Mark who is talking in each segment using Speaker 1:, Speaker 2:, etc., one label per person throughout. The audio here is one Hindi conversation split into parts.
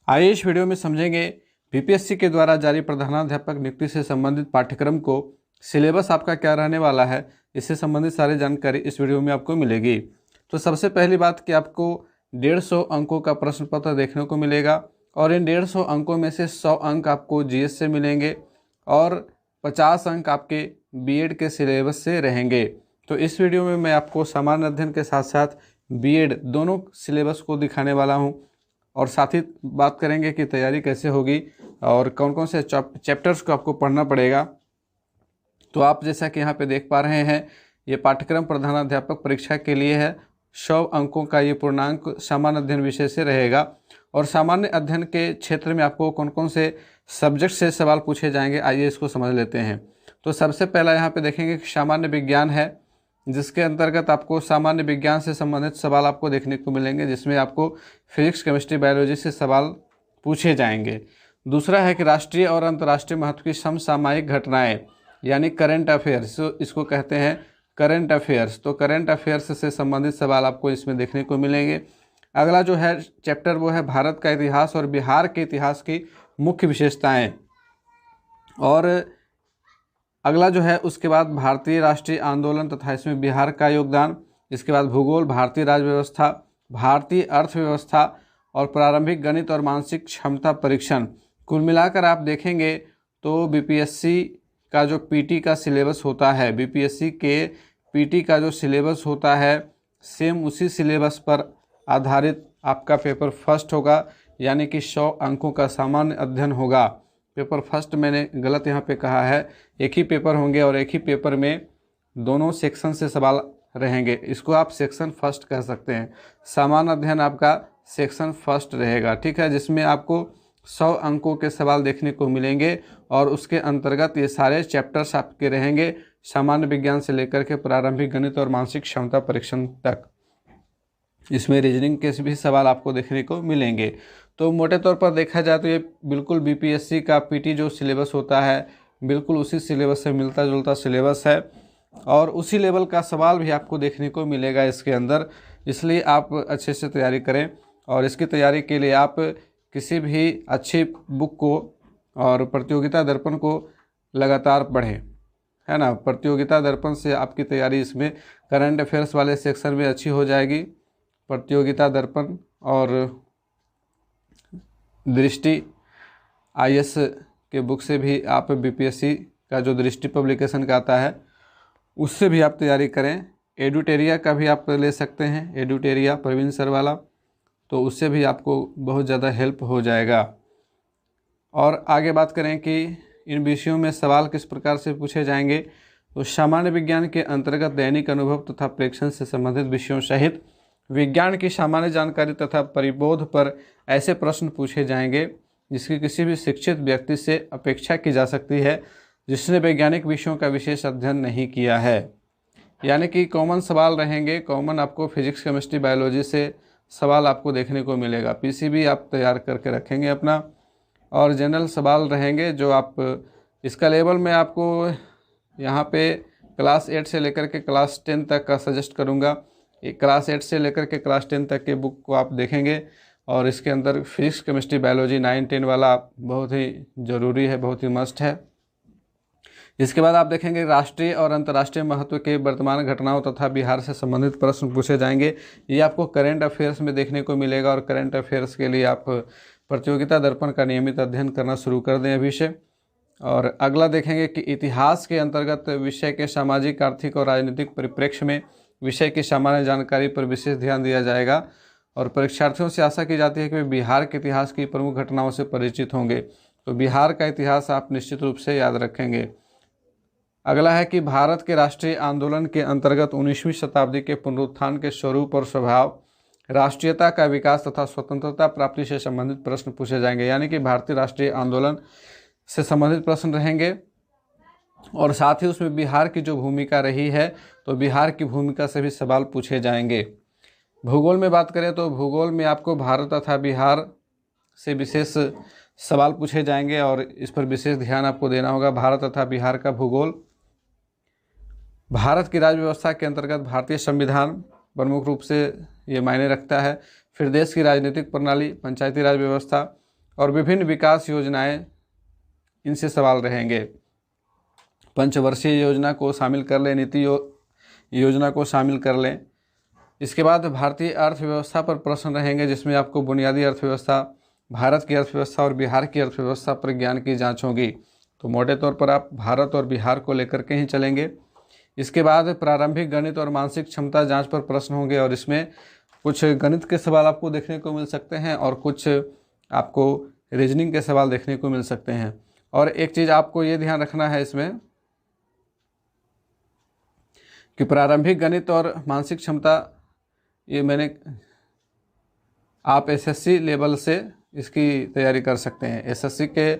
Speaker 1: आइए इस वीडियो में समझेंगे बीपीएससी के द्वारा जारी प्रधानाध्यापक नियुक्ति से संबंधित पाठ्यक्रम को सिलेबस आपका क्या रहने वाला है। इससे संबंधित सारी जानकारी इस वीडियो में आपको मिलेगी। तो सबसे पहली बात कि आपको 150 अंकों का प्रश्न पत्र देखने को मिलेगा और इन 150 अंकों में से 100 अंक आपको जीएस से मिलेंगे और 50 अंक आपके बीएड के सिलेबस से रहेंगे। तो इस वीडियो में मैं आपको सामान्य अध्ययन के साथ साथ बीएड दोनों सिलेबस को दिखाने वाला हूं और साथ ही बात करेंगे कि तैयारी कैसे होगी और कौन कौन से चैप्टर्स को आपको पढ़ना पड़ेगा। तो आप जैसा कि यहाँ पे देख पा रहे हैं, ये पाठ्यक्रम प्रधानाध्यापक परीक्षा के लिए है। 100 अंकों का ये पूर्णांक सामान्य अध्ययन विषय से रहेगा और सामान्य अध्ययन के क्षेत्र में आपको कौन कौन से सब्जेक्ट से सवाल पूछे जाएंगे, आइए इसको समझ लेते हैं। तो सबसे पहला यहाँ पे देखेंगे कि सामान्य विज्ञान है, जिसके अंतर्गत आपको सामान्य विज्ञान से संबंधित सवाल आपको देखने को मिलेंगे, जिसमें आपको फिजिक्स, केमिस्ट्री, बायोलॉजी से सवाल पूछे जाएंगे। दूसरा है कि राष्ट्रीय और अंतर्राष्ट्रीय महत्व की समसामयिक घटनाएं यानी करंट अफेयर्स, इसको कहते हैं करंट अफेयर्स। तो करंट अफेयर्स से संबंधित सवाल आपको इसमें देखने को मिलेंगे। अगला जो है चैप्टर वो है भारत का इतिहास और बिहार के इतिहास की मुख्य विशेषताएं। और अगला जो है उसके बाद भारतीय राष्ट्रीय आंदोलन तथा इसमें बिहार का योगदान। इसके बाद भूगोल, भारतीय राज्य व्यवस्था, भारतीय अर्थव्यवस्था और प्रारंभिक गणित और मानसिक क्षमता परीक्षण। कुल मिलाकर आप देखेंगे तो बीपीएससी का जो पीटी का सिलेबस होता है, बीपीएससी के पीटी का जो सिलेबस होता है, सेम उसी सिलेबस पर आधारित आपका पेपर फर्स्ट होगा, यानी कि 100 अंकों का सामान्य अध्ययन होगा। पेपर फर्स्ट मैंने गलत यहाँ पे कहा है, एक ही पेपर होंगे और एक ही पेपर में दोनों सेक्शन से सवाल रहेंगे। इसको आप सेक्शन फर्स्ट कह सकते हैं। सामान्य अध्ययन आपका सेक्शन फर्स्ट रहेगा, ठीक है, जिसमें आपको 100 अंकों के सवाल देखने को मिलेंगे और उसके अंतर्गत ये सारे चैप्टर्स आपके रहेंगे, सामान्य विज्ञान से लेकर के प्रारंभिक गणित और मानसिक क्षमता परीक्षण तक। इसमें रीजनिंग के भी सवाल आपको देखने को मिलेंगे। तो मोटे तौर पर देखा जाए तो ये बिल्कुल बीपीएससी का पीटी जो सिलेबस होता है, बिल्कुल उसी सिलेबस से मिलता जुलता सिलेबस है और उसी लेवल का सवाल भी आपको देखने को मिलेगा इसके अंदर। इसलिए आप अच्छे से तैयारी करें और इसकी तैयारी के लिए आप किसी भी अच्छी बुक को और प्रतियोगिता दर्पण को लगातार पढ़ें, है ना। प्रतियोगिता दर्पण से आपकी तैयारी इसमें करंट अफेयर्स वाले सेक्शन में अच्छी हो जाएगी। प्रतियोगिता दर्पण और दृष्टि आईएएस के बुक से भी आप बीपीएससी का जो दृष्टि पब्लिकेशन का आता है उससे भी आप तैयारी करें। एडुटेरिया का भी आप ले सकते हैं, एडुटेरिया प्रवीण सर वाला, तो उससे भी आपको बहुत ज़्यादा हेल्प हो जाएगा। और आगे बात करें कि इन विषयों में सवाल किस प्रकार से पूछे जाएंगे, तो सामान्य विज्ञान के अंतर्गत दैनिक अनुभव तथा प्रेक्षण से संबंधित विषयों सहित विज्ञान की सामान्य जानकारी तथा परिबोध पर ऐसे प्रश्न पूछे जाएंगे जिसकी किसी भी शिक्षित व्यक्ति से अपेक्षा की जा सकती है जिसने वैज्ञानिक विषयों का विशेष अध्ययन नहीं किया है। यानी कि कॉमन सवाल रहेंगे, कॉमन आपको फिजिक्स, केमिस्ट्री, बायोलॉजी से सवाल आपको देखने को मिलेगा। पीसीबी आप तैयार करके रखेंगे अपना, और जनरल सवाल रहेंगे जो आप इसका लेवल में आपको यहाँ पे क्लास 8 से लेकर के क्लास 10 तक का सजेस्ट करूँगा। क्लास 8 से लेकर के क्लास 10 तक के बुक को आप देखेंगे और इसके अंदर फिजिक्स, केमिस्ट्री, बायोलॉजी 9, 10 वाला बहुत ही ज़रूरी है, बहुत ही मस्ट है। इसके बाद आप देखेंगे राष्ट्रीय और अंतर्राष्ट्रीय महत्व के वर्तमान घटनाओं तथा बिहार से संबंधित प्रश्न पूछे जाएंगे। ये आपको करंट अफेयर्स में देखने को मिलेगा और करंट अफेयर्स के लिए आप प्रतियोगिता दर्पण का नियमित अध्ययन करना शुरू कर दें अभी से। और अगला देखेंगे कि इतिहास के अंतर्गत विषय के सामाजिक, आर्थिक और राजनीतिक परिप्रेक्ष्य में विषय की सामान्य जानकारी पर विशेष ध्यान दिया जाएगा और परीक्षार्थियों से आशा की जाती है कि वे बिहार के इतिहास की प्रमुख घटनाओं से परिचित होंगे। तो बिहार का इतिहास आप निश्चित रूप से याद रखेंगे। अगला है कि भारत के राष्ट्रीय आंदोलन के अंतर्गत 19वीं शताब्दी के पुनरुत्थान के स्वरूप और स्वभाव, राष्ट्रीयता का विकास तथा स्वतंत्रता प्राप्ति से संबंधित प्रश्न पूछे जाएंगे। यानी कि भारतीय राष्ट्रीय आंदोलन से संबंधित प्रश्न रहेंगे और साथ ही उसमें बिहार की जो भूमिका रही है, तो बिहार की भूमिका से भी सवाल पूछे जाएंगे। भूगोल में बात करें तो भूगोल में आपको भारत तथा बिहार से विशेष सवाल पूछे जाएंगे और इस पर विशेष ध्यान आपको देना होगा। भारत तथा बिहार का भूगोल, भारत की राज्य व्यवस्था के अंतर्गत भारतीय संविधान प्रमुख रूप से ये मायने रखता है। फिर देश की राजनीतिक प्रणाली, पंचायती राज व्यवस्था, और विभिन्न विकास योजनाएं, इनसे सवाल रहेंगे। पंचवर्षीय योजना को शामिल कर लें, नीति योजना को शामिल कर लें। इसके बाद भारतीय अर्थव्यवस्था पर प्रश्न रहेंगे, जिसमें आपको बुनियादी अर्थव्यवस्था, भारत की अर्थव्यवस्था और बिहार की अर्थव्यवस्था पर ज्ञान की जांच होगी। तो मोटे तौर पर आप भारत और बिहार को लेकर के ही चलेंगे। इसके बाद प्रारंभिक गणित और मानसिक क्षमता जांच पर प्रश्न होंगे, और इसमें कुछ गणित के सवाल आपको देखने को मिल सकते हैं और कुछ आपको रीजनिंग के सवाल देखने को मिल सकते हैं। और एक चीज़ आपको ये ध्यान रखना है इसमें कि प्रारंभिक गणित और मानसिक क्षमता, ये आप एसएससी लेवल से इसकी तैयारी कर सकते हैं। एसएससी के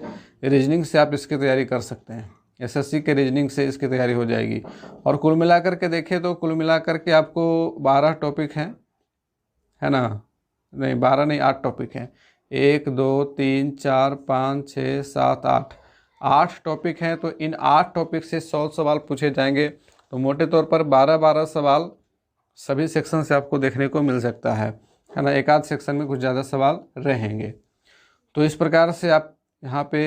Speaker 1: रीजनिंग से आप इसकी तैयारी कर सकते हैं, एसएससी के रीजनिंग से इसकी तैयारी हो जाएगी। और कुल मिलाकर के देखें तो कुल मिलाकर के आपको 12 टॉपिक हैं, है ना? नहीं 12 नहीं, 8 टॉपिक हैं। 1 2 3 4 5 6 7 8 टॉपिक हैं। तो इन 8 टॉपिक से 100 सवाल पूछे जाएंगे। तो मोटे तौर पर 12 सवाल सभी सेक्शन से आपको देखने को मिल सकता है ना? एक आध सेक्शन में कुछ ज़्यादा सवाल रहेंगे। तो इस प्रकार से आप यहाँ पे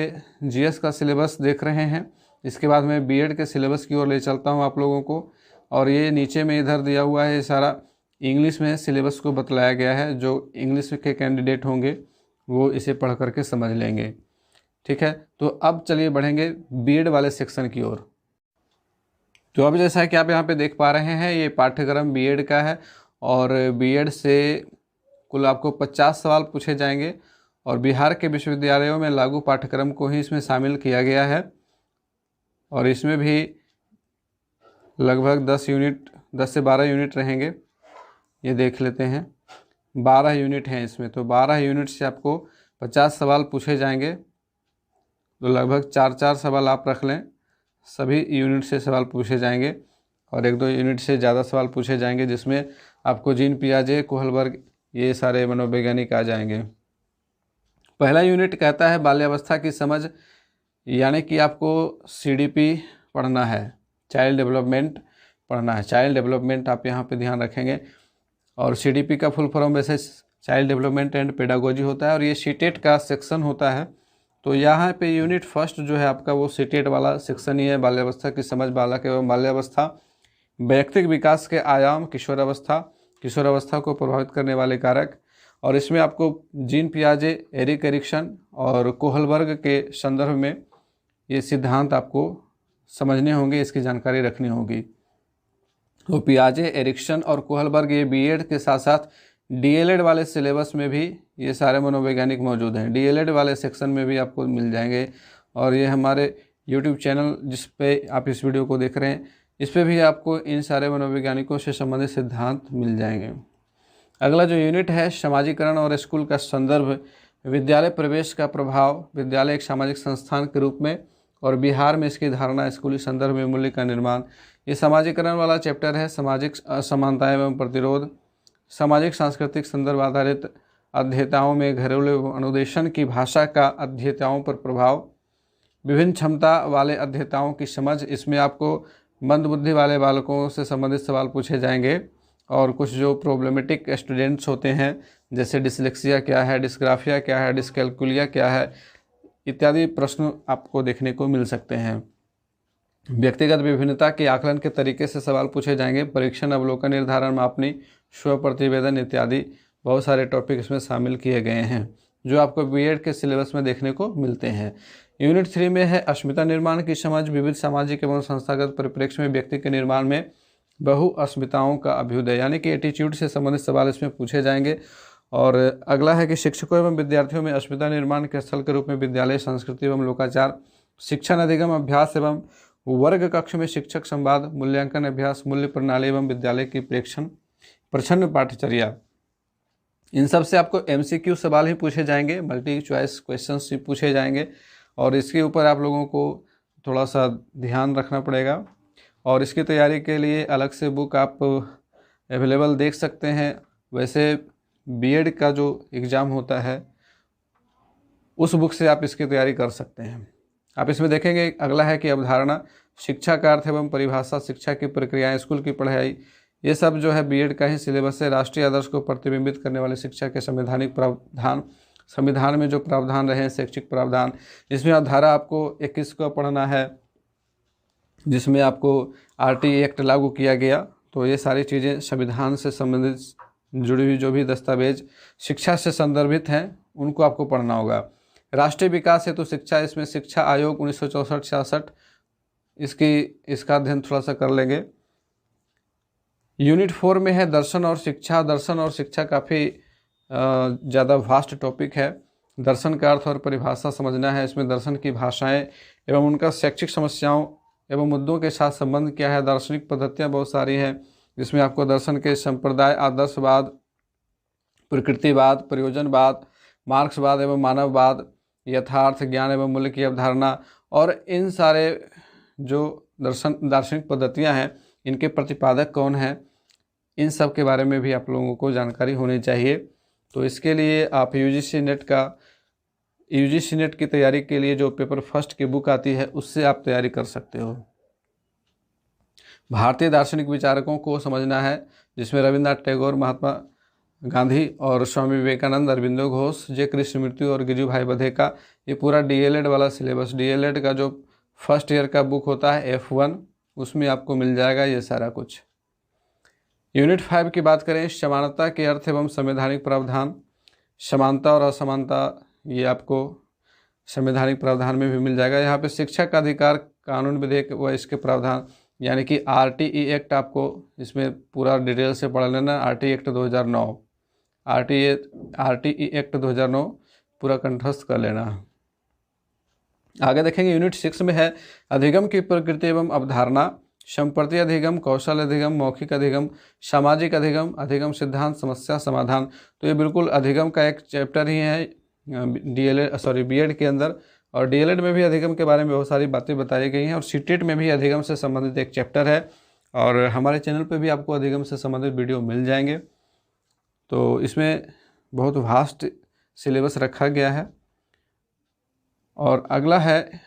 Speaker 1: जीएस का सिलेबस देख रहे हैं। इसके बाद मैं बीएड के सिलेबस की ओर ले चलता हूँ आप लोगों को। और ये नीचे में इधर दिया हुआ है, ये सारा इंग्लिश में सिलेबस को बतलाया गया है। जो इंग्लिश के कैंडिडेट होंगे वो इसे पढ़ करके समझ लेंगे, ठीक है। तो अब चलिए बढ़ेंगे बीएड वाले सेक्शन की ओर। तो अब जैसा कि आप यहाँ पे देख पा रहे हैं, ये पाठ्यक्रम बीएड का है और बीएड से कुल आपको 50 सवाल पूछे जाएंगे। और बिहार के विश्वविद्यालयों में लागू पाठ्यक्रम को ही इसमें शामिल किया गया है। और इसमें भी लगभग 10 से 12 यूनिट रहेंगे। ये देख लेते हैं, 12 यूनिट हैं इसमें। तो 12 यूनिट से आपको 50 सवाल पूछे जाएंगे। तो लगभग 4 सवाल आप रख लें, सभी यूनिट से सवाल पूछे जाएंगे। और 1-2 यूनिट से ज़्यादा सवाल पूछे जाएंगे, जिसमें आपको जीन पियाजे, कोहलबर्ग, ये सारे मनोवैज्ञानिक आ जाएंगे। पहला यूनिट कहता है बाल्यावस्था की समझ, यानी कि आपको सीडीपी पढ़ना है, चाइल्ड डेवलपमेंट पढ़ना है। चाइल्ड डेवलपमेंट आप यहाँ पे ध्यान रखेंगे। और सीडीपी का फुल फॉर्म वैसे चाइल्ड डेवलपमेंट एंड पेडागोजी होता है और ये सीटेट का सेक्शन होता है। तो यहाँ पे यूनिट फर्स्ट जो है आपका वो सीटेट वाला सेक्शन ही है, बाल्यावस्था की समझ, बालक एवं बाल्यावस्था, व्यक्तिगत विकास के आयाम, किशोरावस्था को प्रभावित करने वाले कारक। और इसमें आपको जीन पियाजे, एरिक एरिक्सन और कोहलबर्ग के संदर्भ में ये सिद्धांत आपको समझने होंगे, इसकी जानकारी रखनी होगी। तो पियाजे, एरिक्सन और कोहलबर्ग ये बीएड के साथ साथ डीएलएड वाले सिलेबस में भी ये सारे मनोवैज्ञानिक मौजूद हैं। डीएलएड वाले सेक्शन में भी आपको मिल जाएंगे। और ये हमारे यूट्यूब चैनल जिस पे आप इस वीडियो को देख रहे हैं, इस पे भी आपको इन सारे मनोवैज्ञानिकों से संबंधित सिद्धांत मिल जाएंगे। अगला जो यूनिट है समाजीकरण और स्कूल का संदर्भ, विद्यालय प्रवेश का प्रभाव, विद्यालय एक सामाजिक संस्थान के रूप में और बिहार में इसकी धारणा, स्कूली संदर्भ में मूल्य का निर्माण। ये समाजीकरण वाला चैप्टर है। सामाजिक असमानताएं एवं प्रतिरोध, सामाजिक सांस्कृतिक संदर्भ आधारित अध्येताओं में घरेलू अनुदेशन की भाषा का अध्येताओं पर प्रभाव, विभिन्न क्षमता वाले अध्येताओं की समझ। इसमें आपको मंदबुद्धि वाले बालकों से संबंधित सवाल पूछे जाएंगे और कुछ जो प्रॉब्लमेटिक स्टूडेंट्स होते हैं, जैसे डिसलेक्सिया क्या है, डिस्ग्राफिया क्या है, डिस्कैल्कुलिया क्या है, इत्यादि प्रश्न आपको देखने को मिल सकते हैं। व्यक्तिगत विभिन्नता के आकलन के तरीके से सवाल पूछे जाएंगे। परीक्षण, अवलोकन, निर्धारण, मापनी, स्व प्रतिवेदन इत्यादि बहुत सारे टॉपिक इसमें शामिल किए गए हैं, जो आपको बीएड के सिलेबस में देखने को मिलते हैं। यूनिट 3 में है अस्मिता निर्माण की समझ, विविध सामाजिक एवं संस्थागत परिप्रेक्ष्य में व्यक्ति के निर्माण में बहु अस्मिताओं का अभ्युदय, यानी कि एटीट्यूड से संबंधित सवाल इसमें पूछे जाएंगे। और अगला है कि शिक्षकों एवं विद्यार्थियों में अस्मिता निर्माण के स्थल के रूप में विद्यालय संस्कृति एवं लोकाचार, शिक्षण अधिगम अभ्यास एवं वर्ग कक्ष में शिक्षक संवाद, मूल्यांकन अभ्यास, मूल्य प्रणाली एवं विद्यालय की प्रच्छन्न पाठ्यचर्या। इन सब से आपको एमसीक्यू सवाल ही पूछे जाएंगे, मल्टी चॉइस क्वेश्चंस ही पूछे जाएंगे। और इसके ऊपर आप लोगों को थोड़ा सा ध्यान रखना पड़ेगा। और इसकी तैयारी के लिए अलग से बुक आप अवेलेबल देख सकते हैं। वैसे बीएड का जो एग्ज़ाम होता है उस बुक से आप इसकी तैयारी कर सकते हैं। आप इसमें देखेंगे अगला है कि अवधारणा, शिक्षा का अर्थ एवं परिभाषा, शिक्षा की प्रक्रियाएं, स्कूल की पढ़ाई, ये सब जो है बीएड का ही सिलेबस है। राष्ट्रीय आदर्श को प्रतिबिंबित करने वाली शिक्षा के संवैधानिक प्रावधान, संविधान में जो प्रावधान रहे हैं शैक्षिक प्रावधान, इसमें धारा आपको 21 को पढ़ना है, जिसमें आपको RT एक्ट लागू किया गया। तो ये सारी चीज़ें संविधान से संबंधित जुड़ी हुई जो भी दस्तावेज शिक्षा से संदर्भित हैं उनको आपको पढ़ना होगा। राष्ट्रीय विकास हेतु शिक्षा, इसमें शिक्षा आयोग 1964-66 इसका अध्ययन थोड़ा सा कर लेंगे। यूनिट 4 में है दर्शन और शिक्षा। दर्शन और शिक्षा काफ़ी ज़्यादा वास्ट टॉपिक है। दर्शन का अर्थ और परिभाषा समझना है। इसमें दर्शन की भाषाएं एवं उनका शैक्षिक समस्याओं एवं मुद्दों के साथ संबंध क्या है। दार्शनिक पद्धतियां बहुत सारी हैं, जिसमें आपको दर्शन के संप्रदाय, आदर्शवाद, प्रकृतिवाद, प्रयोजनवाद, मार्क्सवाद एवं मानववाद, यथार्थ ज्ञान एवं मूल्य की अवधारणा और इन सारे जो दार्शनिक पद्धतियां हैं इनके प्रतिपादक कौन हैं, इन सब के बारे में भी आप लोगों को जानकारी होनी चाहिए। तो इसके लिए आप यूजीसी नेट की तैयारी के लिए जो पेपर फर्स्ट की बुक आती है उससे आप तैयारी कर सकते हो। भारतीय दार्शनिक विचारकों को समझना है, जिसमें रविन्द्रनाथ टैगोर, महात्मा गांधी और स्वामी विवेकानंद, अरविंदो घोष, जे कृष्णमूर्ति और गिजुभाई बधेका। ये पूरा DLED वाला सिलेबस, DLED का जो फर्स्ट ईयर का बुक होता है F1, उसमें आपको मिल जाएगा ये सारा कुछ। यूनिट 5 की बात करें, समानता के अर्थ एवं संवैधानिक प्रावधान। समानता और असमानता ये आपको संवैधानिक प्रावधान में भी मिल जाएगा। यहाँ पे शिक्षा का अधिकार कानून विधेयक व इसके प्रावधान यानी कि RTE एक्ट आपको इसमें पूरा डिटेल से पढ़ लेना। RTE एक्ट 2009, RTE एक्ट 2009 पूरा कंठस्थ कर लेना। आगे देखेंगे यूनिट 6 में है अधिगम की प्रकृति एवं अवधारणा। संप्रति अधिगम, कौशल अधिगम, मौखिक अधिगम, सामाजिक अधिगम, अधिगम सिद्धांत, समस्या समाधान। तो ये बिल्कुल अधिगम का एक चैप्टर ही है BEd के अंदर। और DLED में भी अधिगम के बारे में बहुत सारी बातें बताई गई हैं और CTET में भी अधिगम से संबंधित एक चैप्टर है। और हमारे चैनल पे भी आपको अधिगम से संबंधित वीडियो मिल जाएंगे। तो इसमें बहुत वास्ट सिलेबस रखा गया है। और अगला है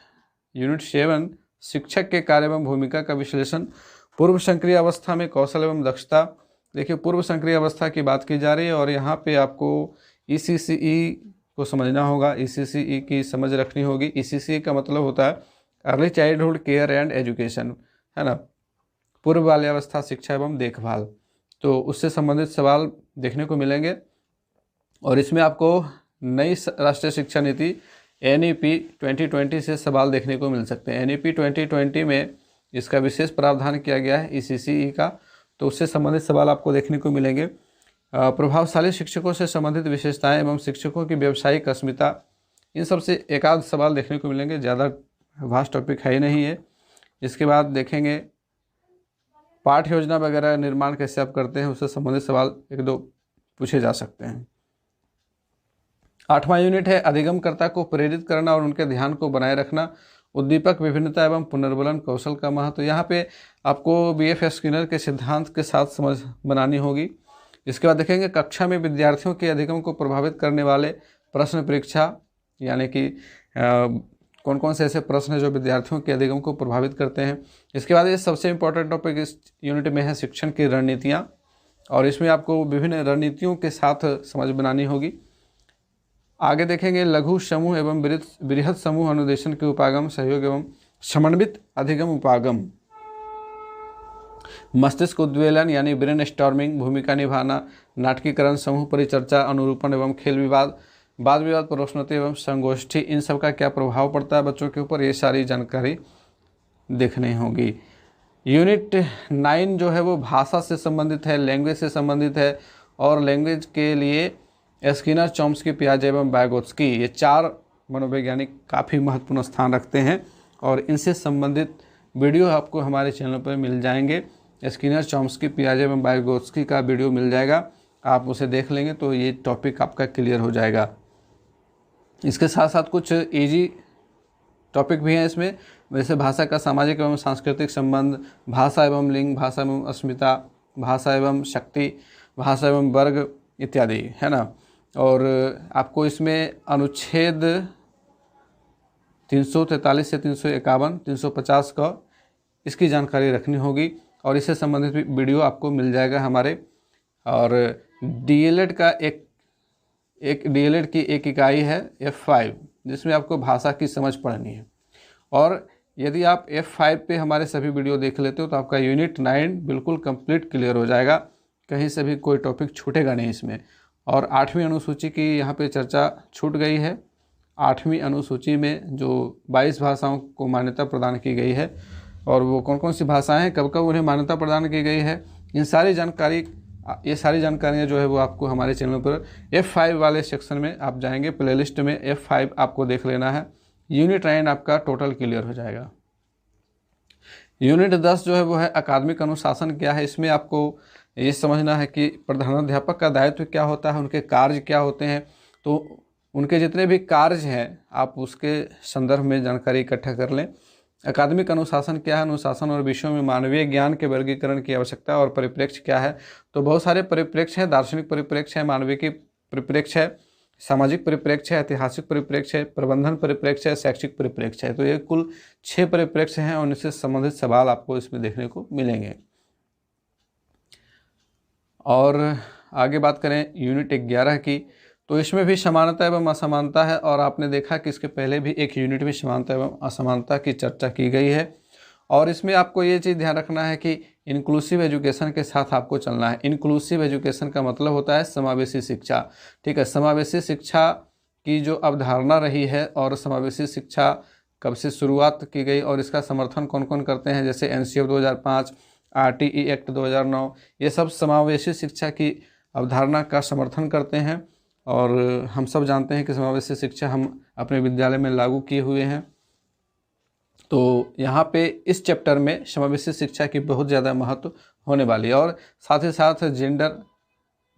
Speaker 1: यूनिट 7, शिक्षक के कार्य एवं भूमिका का विश्लेषण। पूर्व सक्रिय अवस्था में कौशल एवं दक्षता। देखिए, पूर्व सक्रिय अवस्था की बात की जा रही है और यहाँ पे आपको ECCE को समझना होगा, ECCE की समझ रखनी होगी। ECCE का मतलब होता है early childhood care and education, है ना, पूर्व बाल्यावस्था शिक्षा एवं देखभाल। तो उससे संबंधित सवाल देखने को मिलेंगे। और इसमें आपको नई राष्ट्रीय शिक्षा नीति NEP 2020 से सवाल देखने को मिल सकते हैं। NEP 2020 में इसका विशेष प्रावधान किया गया है ECCE का, तो उससे संबंधित सवाल आपको देखने को मिलेंगे। प्रभावशाली शिक्षकों से संबंधित विशेषताएं एवं शिक्षकों की व्यावसायिक अस्मिता, इन सब से एक आध सवाल देखने को मिलेंगे, ज़्यादा वास्ट टॉपिक है ही नहीं है। इसके बाद देखेंगे पाठ्य योजना वगैरह निर्माण कैसे आप करते हैं, उससे संबंधित सवाल एक दो पूछे जा सकते हैं। 8वां यूनिट है अधिगमकर्ता को प्रेरित करना और उनके ध्यान को बनाए रखना। उद्दीपक, विभिन्नता एवं पुनर्बलन कौशल का महत्व। यहाँ पे आपको BF स्किनर के सिद्धांत के साथ समझ बनानी होगी। इसके बाद देखेंगे कक्षा में विद्यार्थियों के अधिगम को प्रभावित करने वाले प्रश्न परीक्षा, यानी कि कौन कौन से ऐसे प्रश्न हैं जो विद्यार्थियों के अधिगम को प्रभावित करते हैं। इसके बाद ये सबसे इम्पोर्टेंट टॉपिक इस यूनिट में है शिक्षण की रणनीतियाँ, और इसमें आपको विभिन्न रणनीतियों के साथ समझ बनानी होगी। आगे देखेंगे लघु समूह एवं बृहद समूह अनुदेशन के उपागम, सहयोग एवं समन्वित अधिगम उपागम। मस्तिष्क उद्वेलन यानी ब्रेन स्टॉर्मिंग, भूमिका निभाना, नाटकीकरण, समूह परिचर्चा, अनुरूपण एवं खेल विवाद, वाद विवाद, प्रश्नोत्तरी एवं संगोष्ठी, इन सब का क्या प्रभाव पड़ता है बच्चों के ऊपर, ये सारी जानकारी देखनी होगी। यूनिट 9 जो है वो भाषा से संबंधित है, लैंग्वेज से संबंधित है। और लैंग्वेज के लिए स्किनर, चॉम्स्की, पियाजे एवं वाइगोत्स्की, ये 4 मनोवैज्ञानिक काफ़ी महत्वपूर्ण स्थान रखते हैं और इनसे संबंधित वीडियो आपको हमारे चैनल पर मिल जाएंगे। स्किनर, चॉम्स्की, पियाजे एवं वाइगोत्स्की का वीडियो मिल जाएगा, आप उसे देख लेंगे तो ये टॉपिक आपका क्लियर हो जाएगा। इसके साथ साथ कुछ इजी टॉपिक भी हैं इसमें, वैसे भाषा का सामाजिक एवं सांस्कृतिक संबंध, भाषा एवं लिंग, भाषा एवं अस्मिता, भाषा एवं शक्ति, भाषा एवं वर्ग इत्यादि, है ना। और आपको इसमें अनुच्छेद 343 से 351, 350 का इसकी जानकारी रखनी होगी और इससे संबंधित वीडियो आपको मिल जाएगा हमारे। और DLED का एक एक डीएलएड की एक इकाई है F5, जिसमें आपको भाषा की समझ पढ़नी है। और यदि आप F5 पे हमारे सभी वीडियो देख लेते हो तो आपका यूनिट 9 बिल्कुल कंप्लीट क्लियर हो जाएगा, कहीं से भी कोई टॉपिक छूटेगा नहीं इसमें। और 8वीं अनुसूची की यहाँ पे चर्चा छूट गई है। 8वीं अनुसूची में जो 22 भाषाओं को मान्यता प्रदान की गई है, और वो कौन कौन सी भाषाएं हैं, कब कब उन्हें मान्यता प्रदान की गई है, ये सारी जानकारियाँ जो है वो आपको हमारे चैनल पर F5 वाले सेक्शन में आप जाएंगे, प्लेलिस्ट में F5 आपको देख लेना है। यूनिट 9 आपका टोटल क्लियर हो जाएगा। यूनिट 10 जो है वो है अकादमिक अनुशासन क्या है। इसमें आपको ये समझना है कि प्रधानाध्यापक का दायित्व क्या होता है, उनके कार्य क्या होते हैं। तो उनके जितने भी कार्य हैं आप उसके संदर्भ में जानकारी इकट्ठा कर लें। अकादमिक अनुशासन क्या है, अनुशासन और विषयों में मानवीय ज्ञान के वर्गीकरण की आवश्यकता और परिप्रेक्ष्य क्या है। तो बहुत सारे परिप्रेक्ष्य हैं, दार्शनिक परिप्रेक्ष्य है, मानवीय की परिप्रेक्ष्य है, सामाजिक परिप्रेक्ष्य है, ऐतिहासिक परिप्रेक्ष्य है, प्रबंधन परिप्रेक्ष्य है, शैक्षिक परिप्रेक्ष्य है। तो ये कुल 6 परिप्रेक्ष्य हैं और इनसे संबंधित सवाल आपको इसमें देखने को मिलेंगे। और आगे बात करें यूनिट 11 की, तो इसमें भी समानता एवं असमानता है। और आपने देखा कि इसके पहले भी एक यूनिट में समानता एवं असमानता की चर्चा की गई है। और इसमें आपको ये चीज़ ध्यान रखना है कि इंक्लूसिव एजुकेशन के साथ आपको चलना है। इंक्लूसिव एजुकेशन का मतलब होता है समावेशी शिक्षा। ठीक है, समावेशी शिक्षा की जो अवधारणा रही है और समावेशी शिक्षा कब से शुरुआत की गई और इसका समर्थन कौन कौन करते हैं, जैसे NCF 2005, RTE एक्ट 2009, ये सब समावेशी शिक्षा की अवधारणा का समर्थन करते हैं। और हम सब जानते हैं कि समावेशी शिक्षा हम अपने विद्यालय में लागू किए हुए हैं। तो यहाँ पे इस चैप्टर में समावेशी शिक्षा की बहुत ज़्यादा महत्व होने वाली है। और साथ ही साथ जेंडर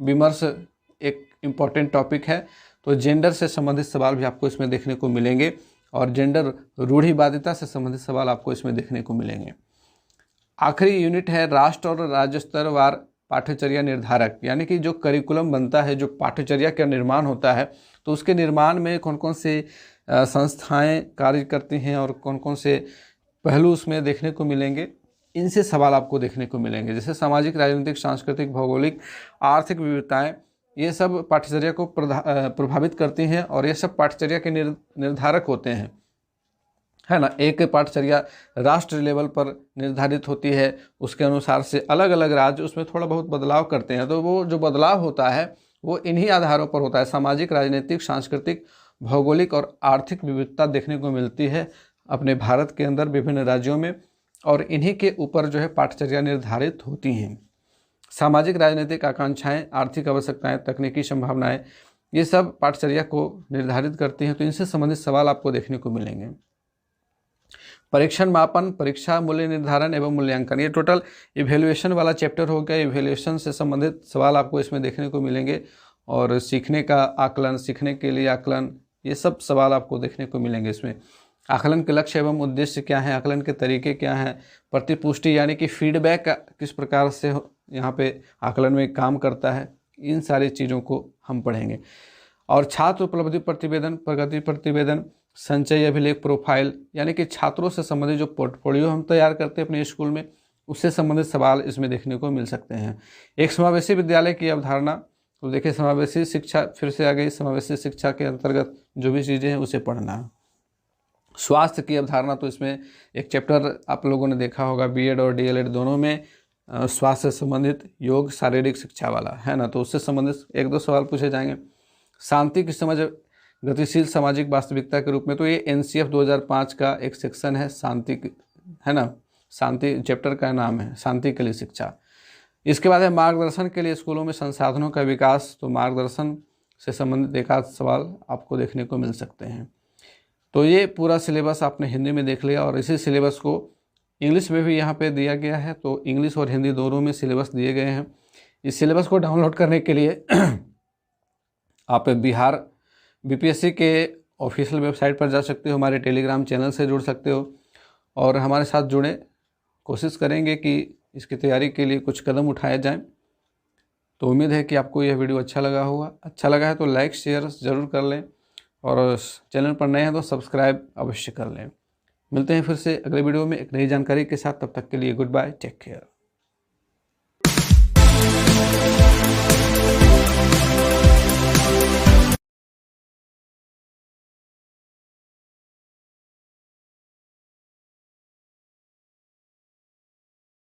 Speaker 1: विमर्श एक इम्पॉर्टेंट टॉपिक है, तो जेंडर से संबंधित सवाल भी आपको इसमें देखने को मिलेंगे और जेंडर रूढ़िवादिता से संबंधित सवाल आपको इसमें देखने को मिलेंगे। आखिरी यूनिट है राष्ट्र और राज्य स्तर वार पाठ्यचर्या निर्धारक, यानी कि जो करिकुलम बनता है, जो पाठ्यचर्या का निर्माण होता है, तो उसके निर्माण में कौन कौन से संस्थाएं कार्य करती हैं और कौन कौन से पहलू उसमें देखने को मिलेंगे, इनसे सवाल आपको देखने को मिलेंगे। जैसे सामाजिक, राजनीतिक, सांस्कृतिक, भौगोलिक, आर्थिक विविधताएं, ये सब पाठ्यचर्या को प्रभावित करती हैं और ये सब पाठ्यचर्या के निर्धारक होते हैं, है ना। एक पाठ्यचर्या राष्ट्र लेवल पर निर्धारित होती है, उसके अनुसार से अलग अलग राज्य उसमें थोड़ा बहुत बदलाव करते हैं। तो वो जो बदलाव होता है वो इन्हीं आधारों पर होता है। सामाजिक, राजनीतिक, सांस्कृतिक, भौगोलिक और आर्थिक विविधता देखने को मिलती है अपने भारत के अंदर विभिन्न राज्यों में, और इन्हीं के ऊपर जो है पाठ्यचर्या निर्धारित होती हैं। सामाजिक राजनीतिक आकांक्षाएं, आर्थिक आवश्यकताएं, तकनीकी संभावनाएं, ये सब पाठ्यचर्या को निर्धारित करती हैं। तो इनसे संबंधित सवाल आपको देखने को मिलेंगे। परीक्षण, मापन, परीक्षा, मूल्य निर्धारण एवं मूल्यांकन, ये टोटल इवेल्युएशन वाला चैप्टर हो गया। इवेल्युएशन से संबंधित सवाल आपको इसमें देखने को मिलेंगे। और सीखने का आकलन, सीखने के लिए आकलन, ये सब सवाल आपको देखने को मिलेंगे इसमें। आकलन के लक्ष्य एवं उद्देश्य क्या है, आकलन के तरीके क्या हैं, प्रतिपुष्टि यानी कि फीडबैक किस प्रकार से यहाँ पे आकलन में काम करता है, इन सारी चीज़ों को हम पढ़ेंगे। और छात्र उपलब्धि प्रतिवेदन, प्रगति प्रतिवेदन, संचय अभिलेख, प्रोफाइल, यानी कि छात्रों से संबंधित जो पोर्टफोलियो हम तैयार करते हैं अपने स्कूल में, उससे संबंधित सवाल इसमें देखने को मिल सकते हैं। एक समावेशी विद्यालय की अवधारणा, तो देखिए समावेशी शिक्षा फिर से आ गई। समावेशी शिक्षा के अंतर्गत जो भी चीज़ें हैं उसे पढ़ना। स्वास्थ्य की अवधारणा, तो इसमें एक चैप्टर आप लोगों ने देखा होगा बीएड और डीएलएड दोनों में, स्वास्थ्य से संबंधित योग शारीरिक शिक्षा वाला, है ना, तो उससे संबंधित 1-2 सवाल पूछे जाएंगे। शांति की समझ गतिशील सामाजिक वास्तविकता के रूप में, तो ये NCF 2005 का एक सेक्शन है, शांति, है ना, शांति चैप्टर का नाम है, शांति के लिए शिक्षा। इसके बाद है मार्गदर्शन के लिए स्कूलों में संसाधनों का विकास, तो मार्गदर्शन से संबंधित एक आध सवाल आपको देखने को मिल सकते हैं। तो ये पूरा सिलेबस आपने हिंदी में देख लिया और इसी सिलेबस को इंग्लिश में भी यहाँ पे दिया गया है। तो इंग्लिश और हिंदी दोनों में सिलेबस दिए गए हैं। इस सिलेबस को डाउनलोड करने के लिए आप बिहार BPSC के ऑफिशियल वेबसाइट पर जा सकते हो, हमारे टेलीग्राम चैनल से जुड़ सकते हो और हमारे साथ जुड़े। कोशिश करेंगे कि इसकी तैयारी के लिए कुछ कदम उठाए जाएं। तो उम्मीद है कि आपको यह वीडियो अच्छा लगा होगा। अच्छा लगा है तो लाइक शेयर ज़रूर कर लें और चैनल पर नए हैं तो सब्सक्राइब अवश्य कर लें। मिलते हैं फिर से अगले वीडियो में एक नई जानकारी के साथ। तब तक के लिए गुड बाय, टेक केयर।